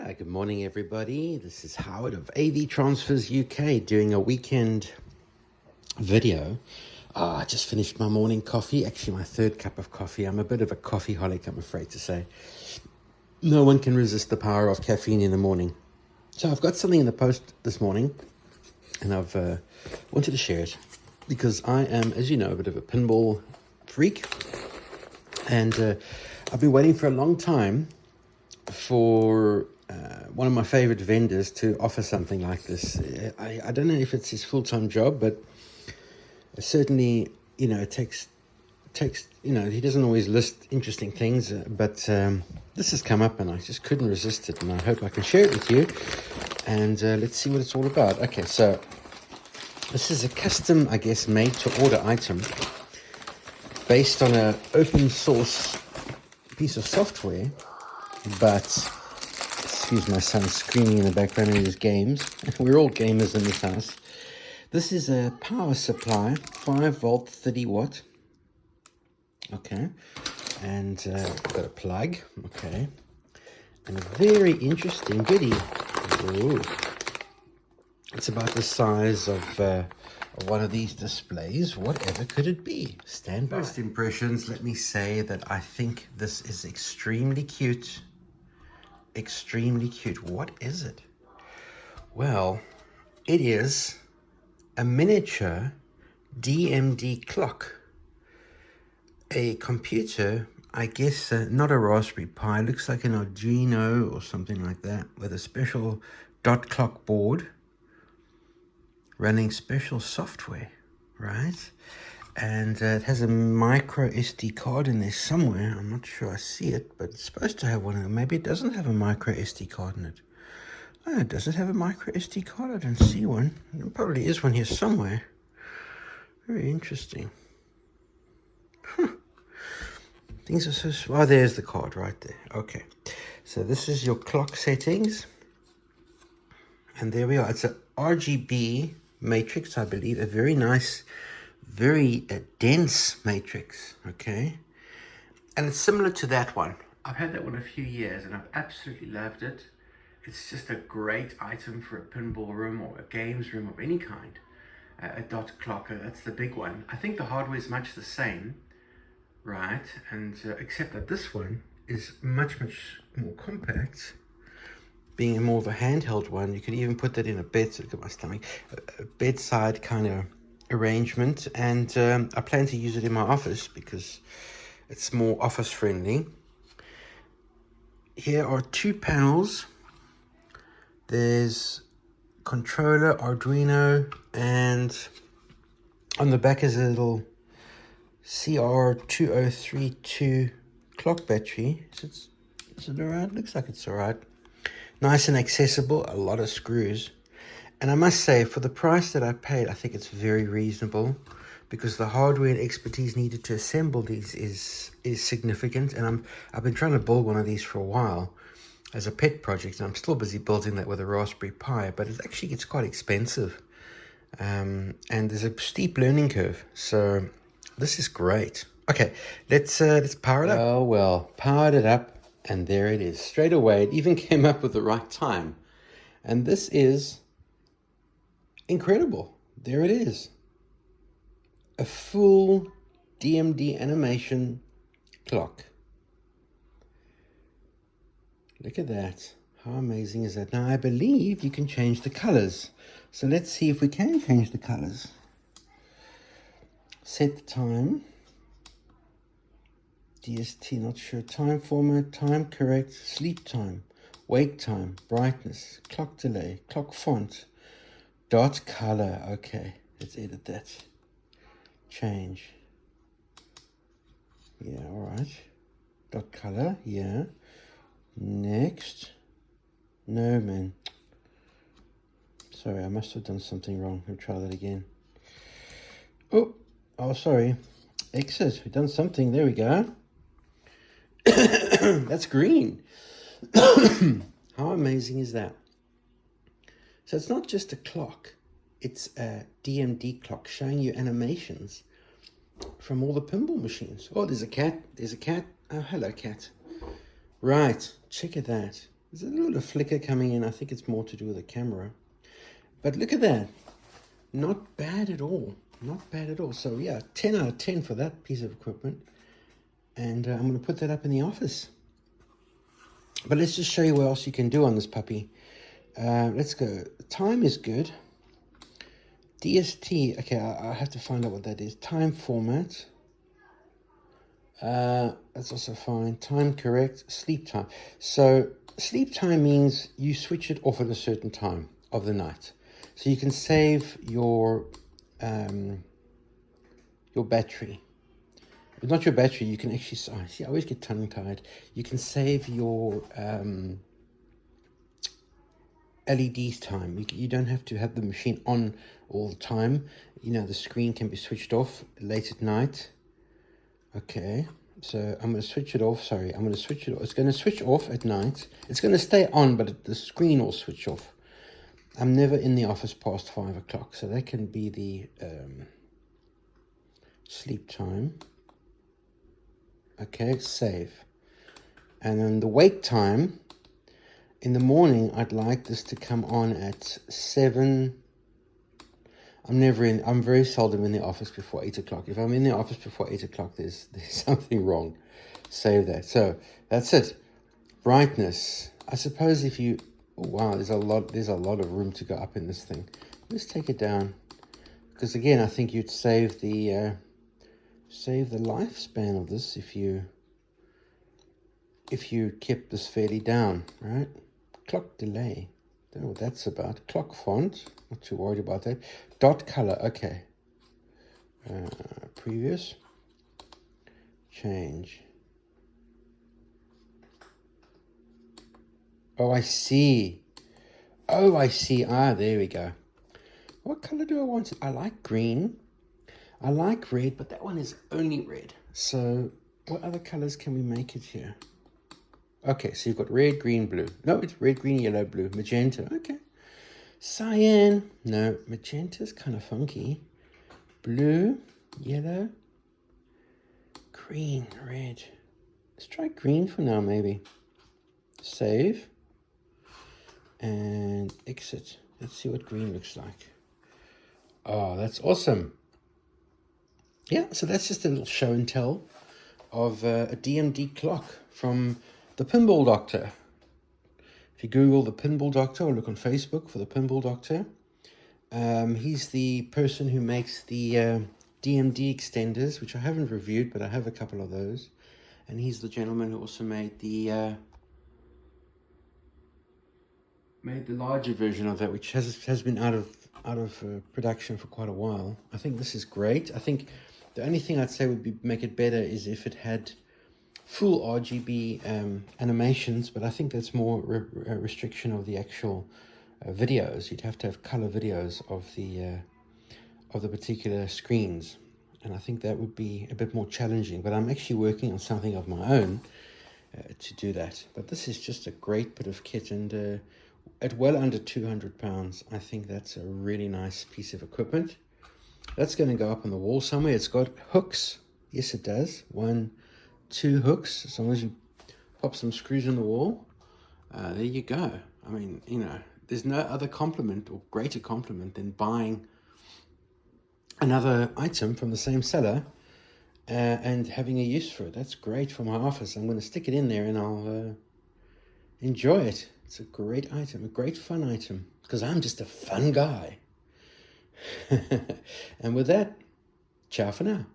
Good morning, everybody. This is Howard of AV Transfers UK doing a weekend video. I just finished my morning coffee, actually my third cup of coffee. I'm a bit of a coffeeholic, I'm afraid to say. No one can resist the power of caffeine in the morning. So I've got something in the post this morning, and I've wanted to share it because I am, as you know, a bit of a pinball freak. And I've been waiting for a long time for one of my favorite vendors to offer something like this. I don't know if it's his full-time job, but certainly, it takes, he doesn't always list interesting things, but this has come up and I just couldn't resist it, and I hope I can share it with you, and let's see what it's all about. Okay, so this is a custom, I guess, made to order item based on an open source piece of software, but excuse my son screaming in the background of his games. We're all gamers in this house. This is a power supply, 5 volt, 30 watt. Okay, and got a plug. Okay, and a very interesting goodie. Ooh. It's about the size of one of these displays. Whatever could it be? Stand by. First impressions, let me say that I think this is extremely cute. Extremely cute. What is it? Well, it is a miniature DMD-ClK, a computer, I guess not a Raspberry Pi, looks like an Arduino or something like that, with a special DotClk board running special software, right? And it has a micro SD card in there somewhere. I'm not sure I see it, but it's supposed to have one of them. Maybe it doesn't have a micro SD card in it. Oh, does it have a micro SD card? I don't see one. There probably is one here somewhere. Very interesting. Huh. Things are so... Oh, there's the card right there. Okay. So this is your clock settings. And there we are. It's a RGB matrix, I believe. A very nice... very dense matrix, okay? And it's similar to that one. I've had that one a few years and I've absolutely loved it. It's just a great item for a pinball room or a games room of any kind. A DotClk, that's the big one. I think the hardware is much the same, right? And except that this one is much more compact. Being more of a handheld one, you could even put that in a bed, so look at my stomach, a bedside kind of arrangement, and I plan to use it in my office because it's more office friendly. Here are 2 panels. There's controller, Arduino, and on the back is a little CR2032 clock battery. Is it alright? Looks like it's alright. Nice and accessible, a lot of screws. And I must say, for the price that I paid, I think it's very reasonable, because the hardware and expertise needed to assemble these is significant. And I've been trying to build one of these for a while as a pet project, and I'm still busy building that with a Raspberry Pi, but it actually gets quite expensive. And there's a steep learning curve. So this is great. Okay, let's power it up. Well, powered it up, and there it is. Straight away, it even came up with the right time. And this is... incredible. There it is. A full DMD animation clock. Look at that. How amazing is that? Now, I believe you can change the colors. So let's see if we can change the colors. Set the time. DST, not sure. Time format, time correct, sleep time, wake time, brightness, clock delay, clock font, dot color. Okay, let's edit that. Change. Yeah, all right. Dot color, yeah. Next. No, man. Sorry, I must have done something wrong. We'll try that again. Oh, sorry. Exit. We've done something. There we go. That's green. How amazing is that? So it's not just a clock. It's a DMD clock showing you animations from all the pinball machines. Oh, there's a cat. There's a cat. Oh, hello, cat. Right. Check at that. There's a little flicker coming in. I think it's more to do with the camera. But look at that. Not bad at all. Not bad at all. So yeah, 10 out of 10 for that piece of equipment. And I'm going to put that up in the office. But let's just show you what else you can do on this puppy. Let's go. Time is good. DST. Okay, I have to find out what that is. Time format. That's also fine. Time correct. Sleep time. So sleep time means you switch it off at a certain time of the night. So you can save your battery. But not your battery. You can actually. See, I always get tongue-tied. You can save your LEDs time. You don't have to have the machine on all the time. You know, the screen can be switched off late at night. Okay, so I'm going to switch it off. Sorry, I'm going to switch it off. It's going to switch off at night. It's going to stay on, but the screen will switch off. I'm never in the office past 5 o'clock, so that can be the sleep time. Okay, save. And then the wake time, in the morning, I'd like this to come on at 7. I'm very seldom in the office before 8 o'clock. If I'm in the office before 8 o'clock, there's something wrong. Save that. So that's it. Brightness. I suppose if you, oh, wow, there's a lot of room to go up in this thing. Let's take it down. Because again, I think you'd save the lifespan of this if you kept this fairly down, right? Clock delay. Don't know what that's about. Clock font. Not too worried about that. Dot color. Okay. Previous. Change. Oh, I see. Oh, I see. Ah, there we go. What color do I want? I like green. I like red, but that one is only red. So what other colors can we make it here? Okay, so you've got red, green, blue. No, it's red, green, yellow, blue. Magenta. Okay. Cyan. No, magenta's kind of funky. Blue, yellow, green, red. Let's try green for now, maybe. Save. And exit. Let's see what green looks like. Oh, that's awesome. Yeah, so that's just a little show and tell of a DMD clock from the Pinball Doctor. If you Google the Pinball Doctor or look on Facebook for the Pinball Doctor, he's the person who makes the DMD extenders, which I haven't reviewed, but I have a couple of those. And he's the gentleman who also made the larger version of that, which has been out of production for quite a while. I think this is great. I think the only thing I'd say would be make it better is if it had full RGB animations, but I think that's more a restriction of the actual videos. You'd have to have color videos of the particular screens, and I think that would be a bit more challenging. But I'm actually working on something of my own to do that. But this is just a great bit of kit, and at well under £200, I think that's a really nice piece of equipment. That's going to go up on the wall somewhere. It's got hooks. Yes, it does. 1, 2 hooks. As long as you pop some screws in the wall, there you go. I mean, you know, there's no other compliment or greater compliment than buying another item from the same seller and having a use for it. That's great for my office. I'm going to stick it in there and I'll enjoy it. It's a great item, a great fun item, because I'm just a fun guy. And with that, ciao for now.